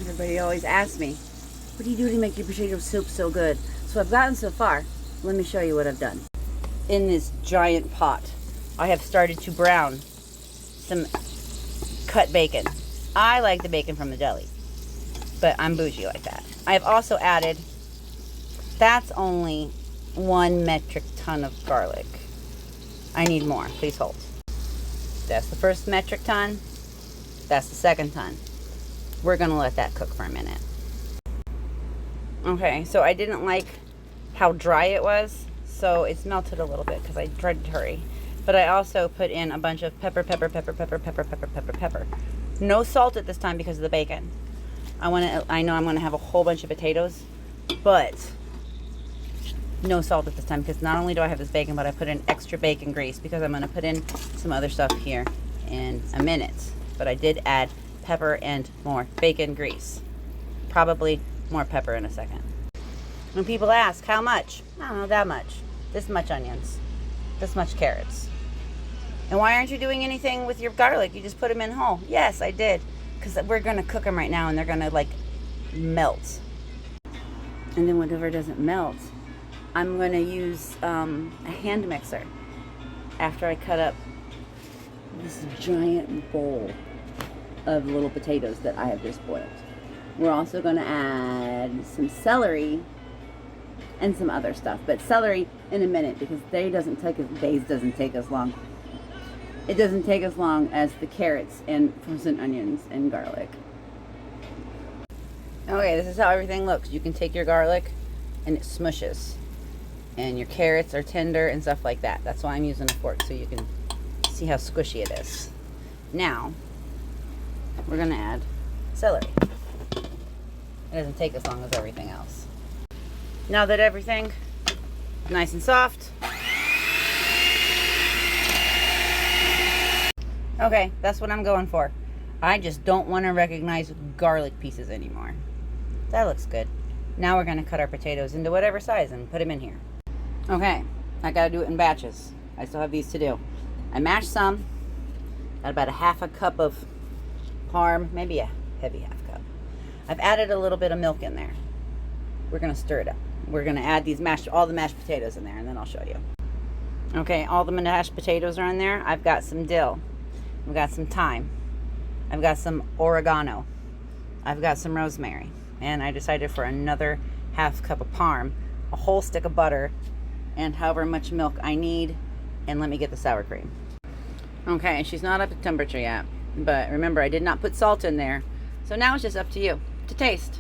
Everybody always asks me, what do you do to make your potato soup so good? So I've gotten so far. Let me show you what I've done. In this giant pot, I have started to brown some cut bacon. I like the bacon from the deli, but I'm bougie like that. I have also added, that's only 1 metric ton of garlic. I need more, please hold. That's the first metric ton. That's the second ton. We're gonna let that cook for a minute. Okay, so I didn't like how dry it was, so it's melted a little bit because I tried to hurry. But I also put in a bunch of pepper. No salt at this time because of the bacon. I know I'm gonna have a whole bunch of potatoes, but no salt at this time because not only do I have this bacon, but I put in extra bacon grease because I'm gonna put in some other stuff here in a minute. But I did add pepper and more bacon grease. Probably more pepper in a second. When people ask, how much? I don't know, that much. This much onions. This much carrots. And why aren't you doing anything with your garlic? You just put them in whole. Yes, I did. Because we're going to cook them right now and they're going to like melt. And then whatever doesn't melt, I'm going to use a hand mixer after I cut up this giant bowl of little potatoes that I have just boiled. We're also going to add some celery and some other stuff, but celery in a minute because doesn't take as long. It doesn't take as long as the carrots and frozen onions and garlic. Okay, this is how everything looks. You can take your garlic and it smushes, and your carrots are tender and stuff like that. That's why I'm using a fork, so you can see how squishy it is. Now we're gonna add celery. It doesn't take as long as everything else. Now that everything is nice and soft, okay, that's what I'm going for. I just don't want to recognize garlic pieces anymore. That looks good. Now we're gonna cut our potatoes into whatever size and put them in here. Okay, I gotta do it in batches. I still have these to do. I mashed some, got about a half a cup of parm, maybe a heavy half cup. I've added a little bit of milk in there. We're gonna stir it up. We're gonna add all the mashed potatoes in there, and then I'll show you. Okay, all the mashed potatoes are in there. I've got some dill. I've got some thyme. I've got some oregano. I've got some rosemary. And I decided for another half cup of parm, a whole stick of butter, and however much milk I need. And let me get the sour cream. Okay, she's not up to temperature yet. But remember, I did not put salt in there. So now it's just up to you to taste.